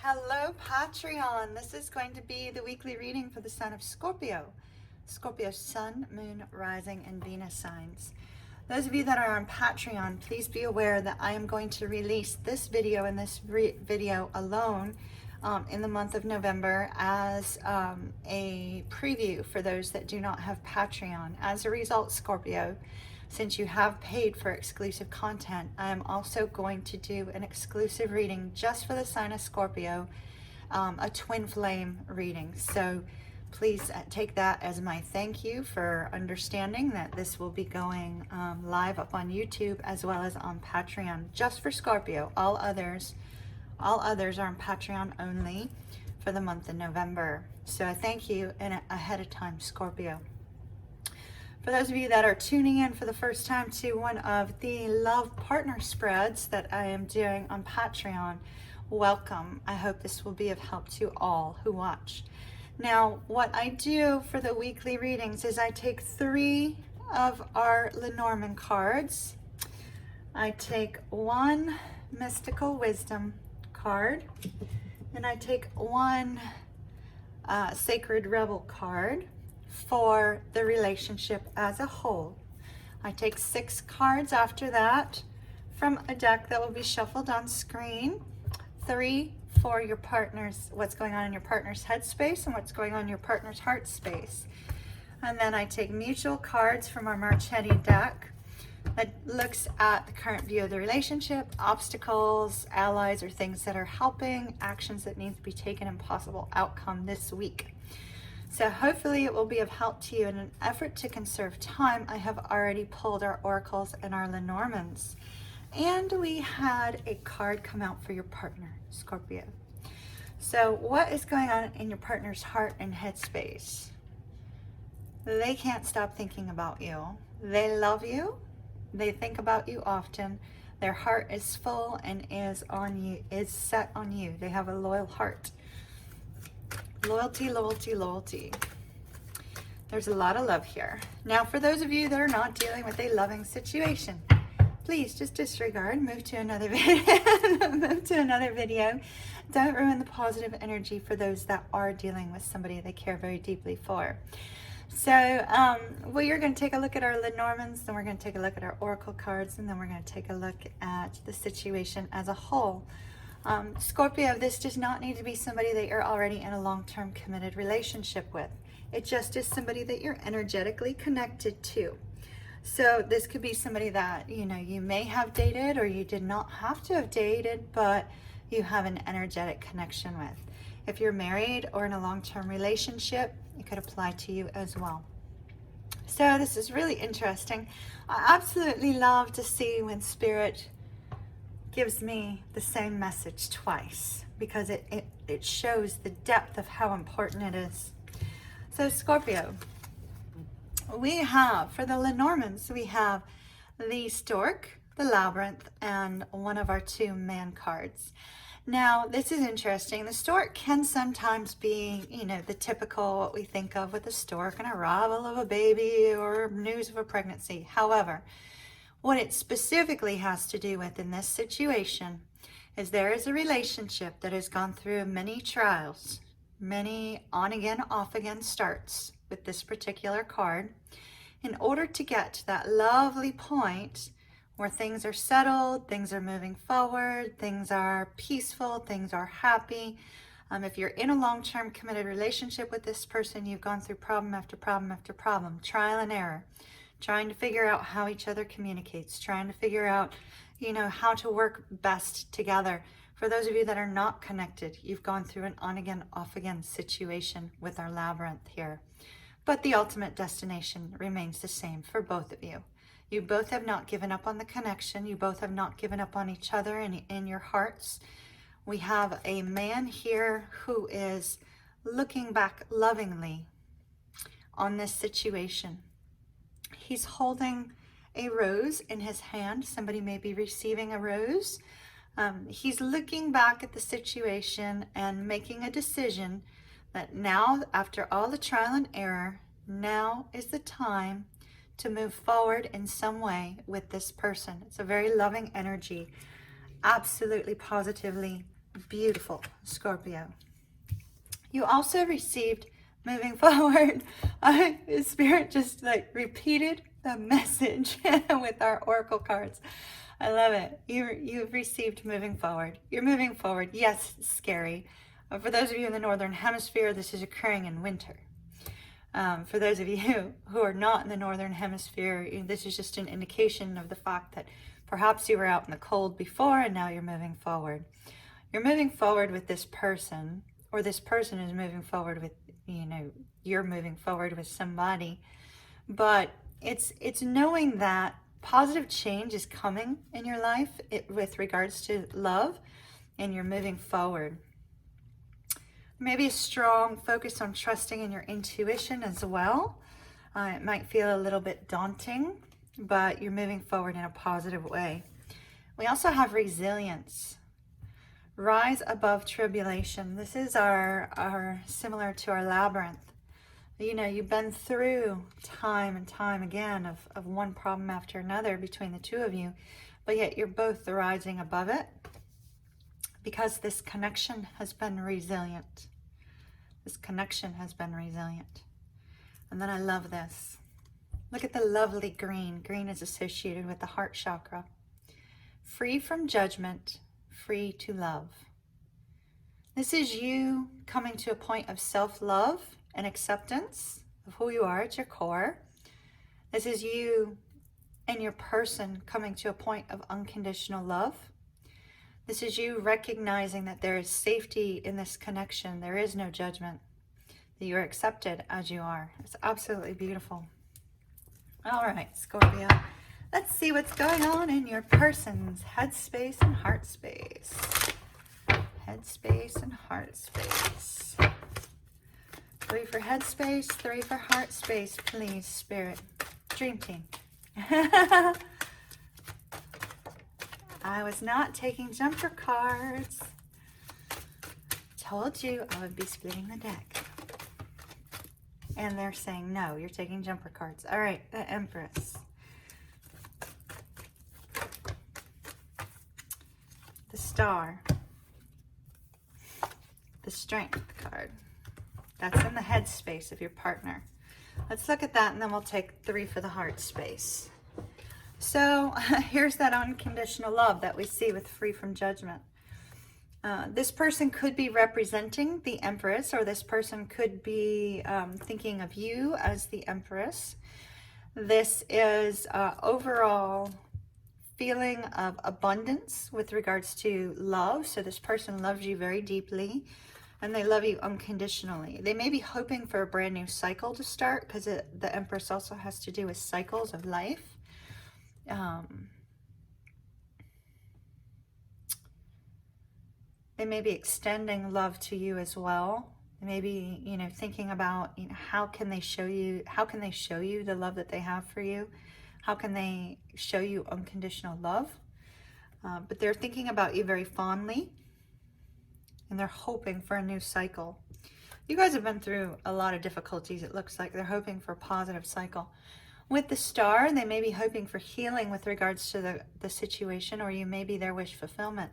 Hello Patreon. This is going to be the weekly reading for the sign of Scorpio. Scorpio Sun, Moon, Rising, and Venus signs. Those of you that are on Patreon, please be aware that I am going to release this video and this video alone in the month of November as a preview for those that do not have Patreon. As a result, Scorpio, since you have paid for exclusive content, I am also going to do an exclusive reading just for the sign of Scorpio, a twin flame reading. So please take that as my thank you for understanding that this will be going live up on YouTube as well as on Patreon, just for Scorpio. All others are on Patreon only for the month of November. So I thank you ahead of time, Scorpio. For those of you that are tuning in for the first time to one of the love partner spreads that I am doing on Patreon, welcome. I hope this will be of help to all who watch. Now, what I do for the weekly readings is I take 3 of our Lenormand cards. I take 1 Mystical Wisdom card, and I take 1 Sacred Rebel card for the relationship as a whole. I take 6 cards after that from a deck that will be shuffled on screen. 3 for your partner's, what's going on in your partner's headspace and what's going on in your partner's heart space. And then I take mutual cards from our Marchetti deck that looks at the current view of the relationship, obstacles, allies, or things that are helping, actions that need to be taken, and possible outcome this week. So hopefully it will be of help to you. In an effort to conserve time, I have already pulled our oracles and our Lenormands. And we had a card come out for your partner, Scorpio. So what is going on in your partner's heart and headspace? They can't stop thinking about you. They love you. They think about you often. Their heart is full and is set on you. They have a loyal heart. Loyalty, loyalty, loyalty. There's a lot of love here. Now, for those of you that are not dealing with a loving situation, please just disregard, move to another video. Don't ruin the positive energy for those that are dealing with somebody they care very deeply for. So, we're going to take a look at our Lenormands, then we're going to take a look at our oracle cards, and then we're going to take a look at the situation as a whole. Scorpio, this does not need to be somebody that you're already in a long-term committed relationship with. It just is somebody that you're energetically connected to. So this could be somebody that, you may have dated or you did not have to have dated, but you have an energetic connection with. If you're married or in a long-term relationship, it could apply to you as well. So this is really interesting. I absolutely love to see when Spirit gives me the same message twice, because it shows the depth of how important it is. So Scorpio, we have, for the Lenormands, we have the Stork, the Labyrinth, and one of our 2 Man cards. Now, this is interesting. The Stork can sometimes be, the typical, what we think of with a stork, an arrival of a baby or news of a pregnancy. However, what it specifically has to do with in this situation is there is a relationship that has gone through many trials, many on-again, off-again starts with this particular card, in order to get to that lovely point where things are settled, things are moving forward, things are peaceful, things are happy. If you're in a long-term committed relationship with this person, you've gone through problem after problem after problem, trial and error, trying to figure out how each other communicates, trying to figure out, how to work best together. For those of you that are not connected, you've gone through an on-again, off-again situation with our Labyrinth here. But the ultimate destination remains the same for both of you. You both have not given up on the connection. You both have not given up on each other in your hearts. We have a man here who is looking back lovingly on this situation. He's holding a rose in his hand. Somebody may be receiving a rose. He's looking back at the situation and making a decision that now, after all the trial and error, now is the time to move forward in some way with this person. It's a very loving energy, absolutely positively Beautiful, Scorpio. You also received moving forward. Spirit just like repeated the message with our oracle cards. I love it. You've received moving forward. You're moving forward. Yes, it's scary. For those of you in the Northern Hemisphere, this is occurring in winter. For those of you who are not in the Northern Hemisphere, this is just an indication of the fact that perhaps you were out in the cold before and now you're moving forward. You're moving forward with this person, or this person is moving forward with, you're moving forward with somebody. But it's knowing that positive change is coming in your life with regards to love, and you're moving forward. Maybe a strong focus on trusting in your intuition as well. It might feel a little bit daunting, but you're moving forward in a positive way. We also have resilience. Rise above tribulation. This is our similar to our labyrinth. You've been through time and time again of one problem after another between the two of you, but yet you're both rising above it because this connection has been resilient. This connection has been resilient. And then I love this. Look at the lovely green. Green is associated with the heart chakra. Free from judgment, free to love. This is you coming to a point of self-love and acceptance of who you are at your core. This is you and your person coming to a point of unconditional love. This is you recognizing that there is safety in this connection. There is no judgment, that you're accepted as you are. It's absolutely beautiful. All right, Scorpio, let's see what's going on in your person's headspace and heart space. Headspace and heart space. 3 for headspace, 3 for heart space, please, Spirit. Dream Team. I was not taking jumper cards. Told you I would be splitting the deck. And they're saying, no, you're taking jumper cards. All right, the Empress. The Star. The Strength card. That's in the head space of your partner. Let's look at that, and then we'll take 3 for the heart space. So here's that unconditional love that we see with free from judgment. This person could be representing the Empress, or this person could be thinking of you as the Empress. This is overall feeling of abundance with regards to love. So this person loves you very deeply, and they love you unconditionally. They may be hoping for a brand new cycle to start, because the Empress also has to do with cycles of life. They may be extending love to you as well. They may be, thinking about, how can they show you the love that they have for you? How can they show you unconditional love? But they're thinking about you very fondly, and they're hoping for a new cycle. You guys have been through a lot of difficulties. It looks like they're hoping for a positive cycle. With the Star, they may be hoping for healing with regards to the situation, or you may be their wish fulfillment.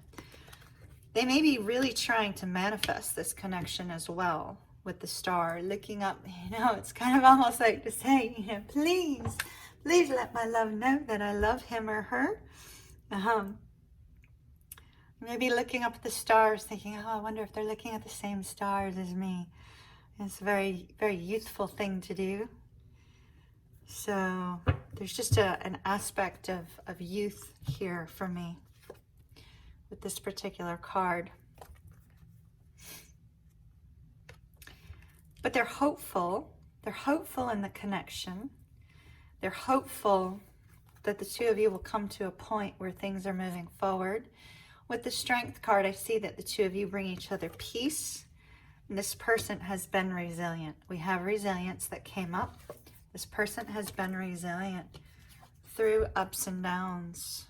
They may be really trying to manifest this connection as well with the Star, looking up, it's kind of almost like to say, please let my love know that I love him or her. Maybe looking up at the stars, thinking, I wonder if they're looking at the same stars as me. It's a very, very youthful thing to do. So there's just an aspect of youth here for me with this particular card. But they're hopeful. They're hopeful in the connection. They're hopeful that the two of you will come to a point where things are moving forward. With the Strength card, I see that the two of you bring each other peace. And this person has been resilient. We have resilience that came up. This person has been resilient through ups and downs.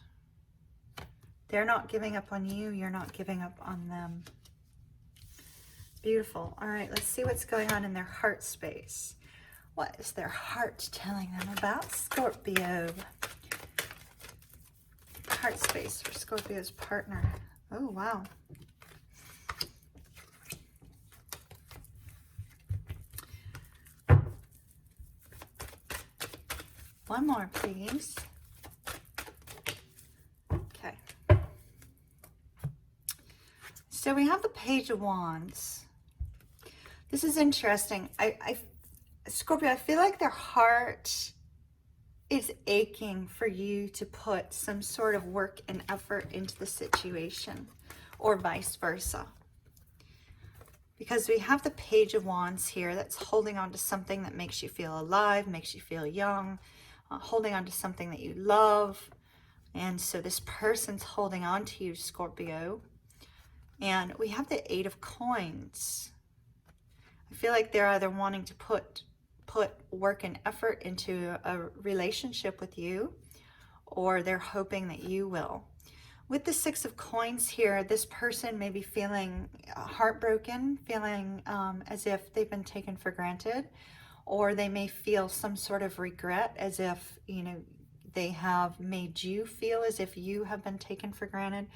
They're not giving up on you. You're not giving up on them. Beautiful. All right, let's see what's going on in their heart space. What is their heart telling them about Scorpio? Heart space for Scorpio's partner. Oh, wow. One more, please. Okay. So we have the Page of Wands. This is interesting. Scorpio, I feel like their heart is aching for you to put some sort of work and effort into the situation, or vice versa. Because we have the Page of Wands here that's holding on to something that makes you feel alive, makes you feel young, holding on to something that you love. And so this person's holding on to you, Scorpio. And we have the Eight of Coins. I feel like they're either wanting to put work and effort into a relationship with you, or they're hoping that you will. With the Six of Coins here, this person may be feeling heartbroken, feeling as if they've been taken for granted, or they may feel some sort of regret, as if, you know, they have made you feel as if you have been taken for granted.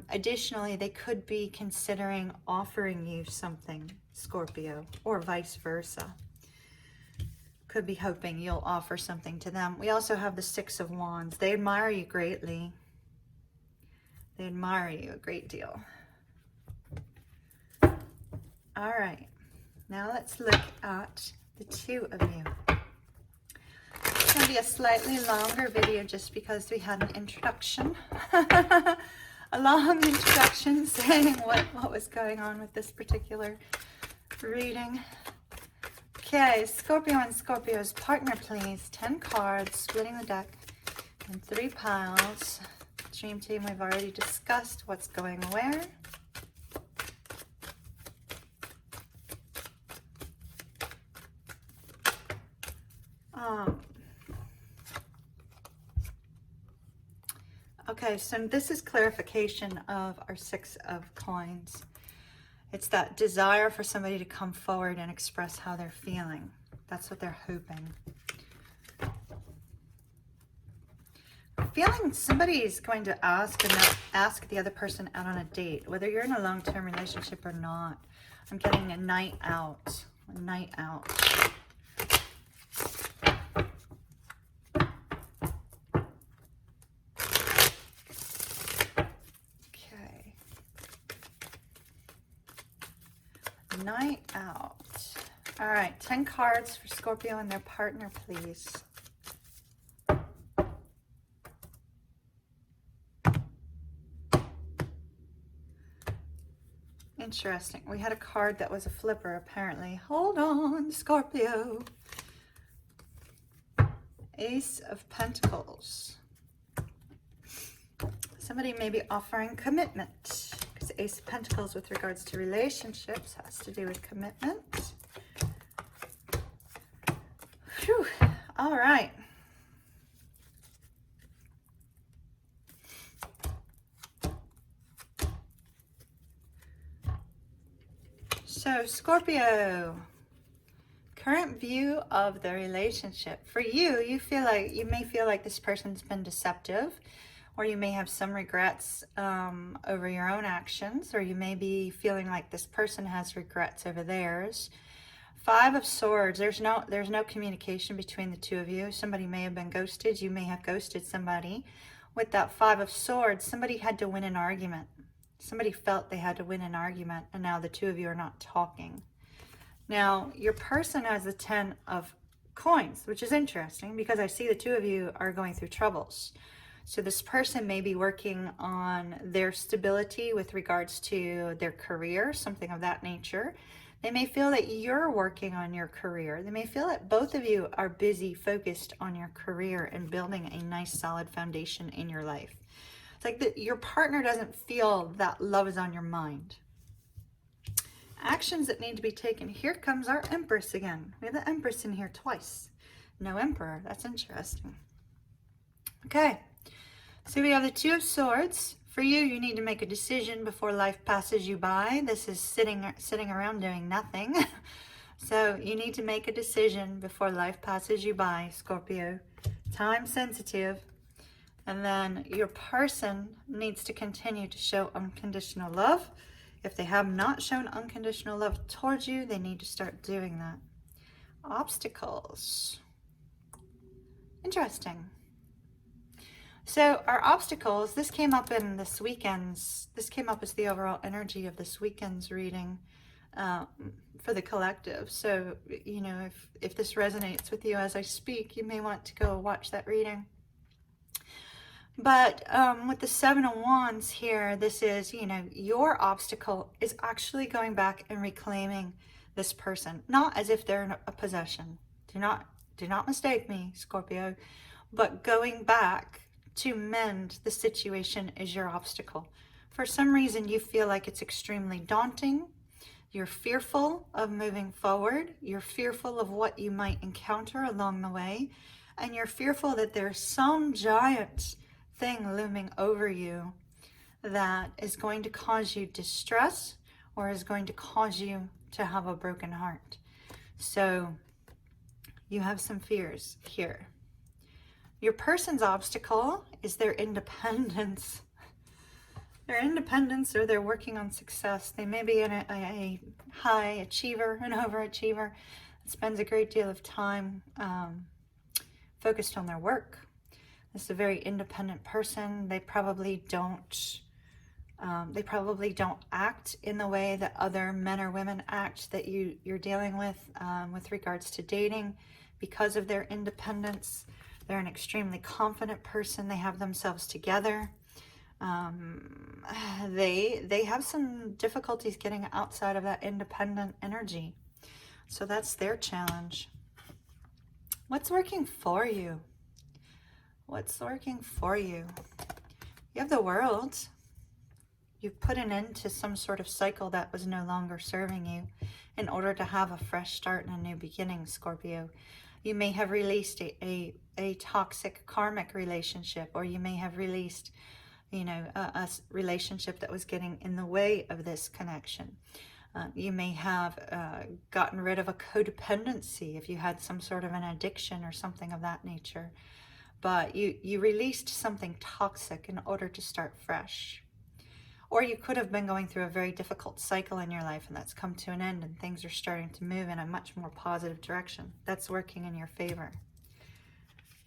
Additionally, they could be considering offering you something, Scorpio, or vice versa. Could be hoping you'll offer something to them. We also have the Six of Wands. They admire you greatly. They admire you a great deal. All right, now let's look at the two of you. It's going to be a slightly longer video just because we had an introduction. A long introduction saying what was going on with this particular reading. Okay, Scorpio and Scorpio's partner, please. 10 cards, splitting the deck in 3 piles. Dream team, we've already discussed what's going where. Okay, so this is clarification of our Six of Coins. It's that desire for somebody to come forward and express how they're feeling. That's what they're hoping. Feeling somebody is going to ask the other person out on a date, whether you're in a long-term relationship or not. I'm getting a night out. A night out. Okay. Night out. All right, 10 cards for Scorpio and their partner, please. Interesting. We had a card that was a flipper, apparently. Hold on, Scorpio. Ace of Pentacles. Somebody may be offering commitment, because Ace of Pentacles with regards to relationships has to do with commitment. Whew. All right. So Scorpio, current view of the relationship. For you, you may feel like this person's been deceptive, or you may have some regrets over your own actions, or you may be feeling like this person has regrets over theirs. 5 of Swords, there's no communication between the two of you. Somebody may have been ghosted. You may have ghosted somebody. With that 5 of Swords, somebody had to win an argument. Somebody felt they had to win an argument, and now the two of you are not talking. Now, your person has the 10 of Coins, which is interesting because I see the two of you are going through troubles. So this person may be working on their stability with regards to their career, something of that nature. They may feel that you're working on your career. They may feel that both of you are busy, focused on your career and building a nice, solid foundation in your life. It's like your partner doesn't feel that love is on your mind. Actions that need to be taken. Here comes our Empress again. We have the Empress in here twice. No Emperor. That's interesting. Okay. So we have the 2 of Swords. For you, you need to make a decision before life passes you by. This is sitting around doing nothing. So you need to make a decision before life passes you by, Scorpio. Time sensitive. And then your person needs to continue to show unconditional love. If they have not shown unconditional love towards you, they need to start doing that. Obstacles. Interesting. So our obstacles, this came up in this weekend's, this came up as the overall energy of this weekend's reading for the collective. So, you know, if this resonates with you as I speak, you may want to go watch that reading. But with the Seven of Wands here, this is, you know, your obstacle is actually going back and reclaiming this person, not as if they're a possession. Do not mistake me, Scorpio, but going back to mend the situation is your obstacle. For some reason, you feel like it's extremely daunting. You're fearful of moving forward. You're fearful of what you might encounter along the way. And you're fearful that there's some giant thing looming over you that is going to cause you distress or is going to cause you to have a broken heart. So you have some fears here. Your person's obstacle is their independence. Their independence, or they're working on success. They may be a high achiever, an overachiever, that spends a great deal of time focused on their work. This is a very independent person. They probably don't act in the way that other men or women act that you're dealing with regards to dating, because of their independence. They're an extremely confident person. They have themselves together. They have some difficulties getting outside of that independent energy. So that's their challenge. What's working for you? What's working for you? You have the World. You've put an end to some sort of cycle that was no longer serving you in order to have a fresh start and a new beginning, Scorpio. You may have released a toxic karmic relationship, or you may have released, you know, a relationship that was getting in the way of this connection. You may have gotten rid of a codependency if you had some sort of an addiction or something of that nature. But you released something toxic in order to start fresh. Or you could have been going through a very difficult cycle in your life, and that's come to an end, and things are starting to move in a much more positive direction. That's working in your favor.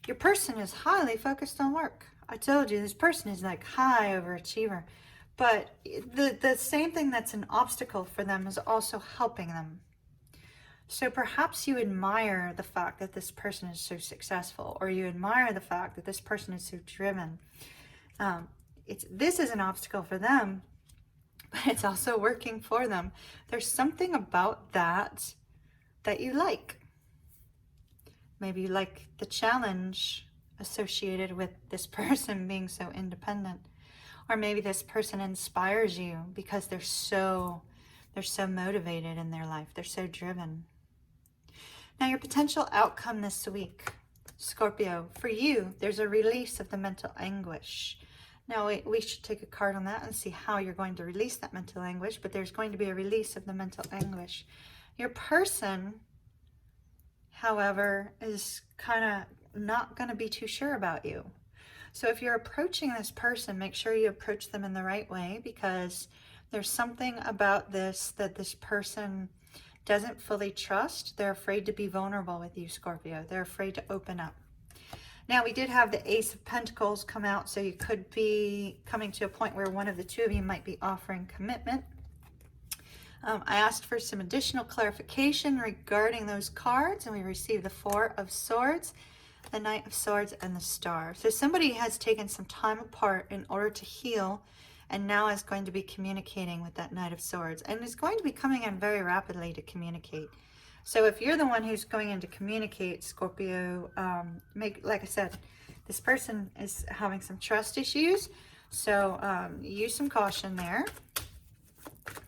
Your person is highly focused on work. I told you, this person is like high overachiever. But the same thing that's an obstacle for them is also helping them. So perhaps you admire the fact that this person is so successful, or you admire the fact that this person is so driven. This is an obstacle for them, but it's also working for them. There's something about that you like. Maybe you like the challenge associated with this person being so independent. Or maybe this person inspires you because they're so motivated in their life. They're so driven. Now, your potential outcome this week, Scorpio, for you, there's a release of the mental anguish. Now, we should take a card on that and see how you're going to release that mental anguish, but there's going to be a release of the mental anguish. Your person, however, is kind of not going to be too sure about you. So if you're approaching this person, make sure you approach them in the right way, because there's something about this that this person doesn't fully trust. They're afraid to be vulnerable with you, Scorpio. They're afraid to open up. Now, we did have the Ace of Pentacles come out, so you could be coming to a point where one of the two of you might be offering commitment. I asked for some additional clarification regarding those cards, and we received the Four of Swords, the Knight of Swords, and the Star. So somebody has taken some time apart in order to heal, and now is going to be communicating with that Knight of Swords, and is going to be coming in very rapidly to communicate. So if you're the one who's going in to communicate, Scorpio, like I said, this person is having some trust issues. So use some caution there.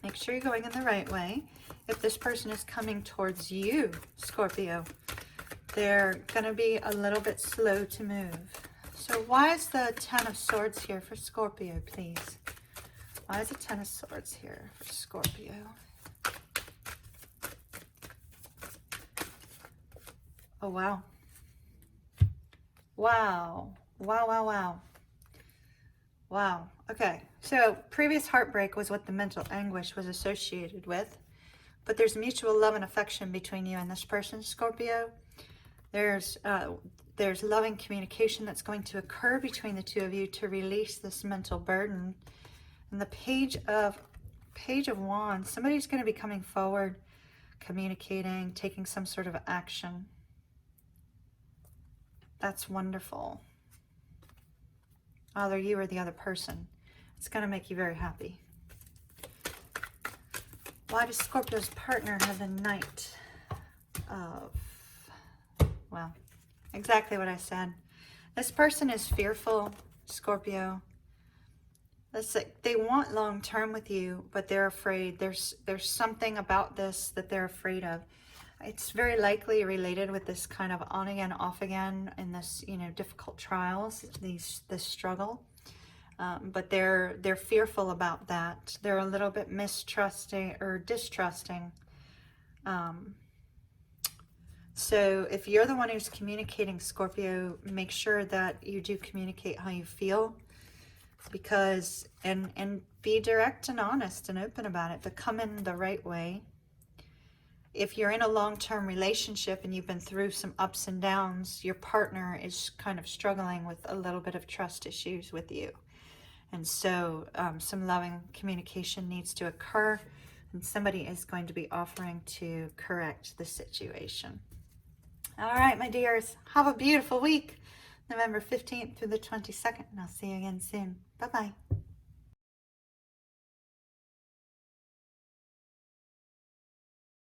Make sure you're going in the right way. If this person is coming towards you, Scorpio, they're going to be a little bit slow to move. So why is the Ten of Swords here for Scorpio, please? Why is the Ten of Swords here for Scorpio? Oh, wow. Wow. Wow, wow, wow. Wow. Okay. So previous heartbreak was what the mental anguish was associated with. But there's mutual love and affection between you and this person, Scorpio. There's there's loving communication that's going to occur between the two of you to release this mental burden. And the Page of Wands, somebody's going to be coming forward, communicating, taking some sort of action. That's wonderful. Either you or the other person. It's going to make you very happy. Why does Scorpio's partner have the Knight of... Well, exactly what I said. This person is fearful, Scorpio. They want long term with you, but they're afraid. There's something about this that they're afraid of. It's very likely related with this kind of on again, off again in this, you know, difficult trials, this struggle. But they're fearful about that. They're a little bit mistrusting or distrusting. So if you're the one who's communicating, Scorpio, make sure that you do communicate how you feel, because and be direct and honest and open about it, but come in the right way. If you're in a long-term relationship and you've been through some ups and downs, your partner is kind of struggling with a little bit of trust issues with you. And so some loving communication needs to occur, and somebody is going to be offering to correct the situation. All right, my dears, have a beautiful week, November 15th through the 22nd, and I'll see you again soon. Bye-bye.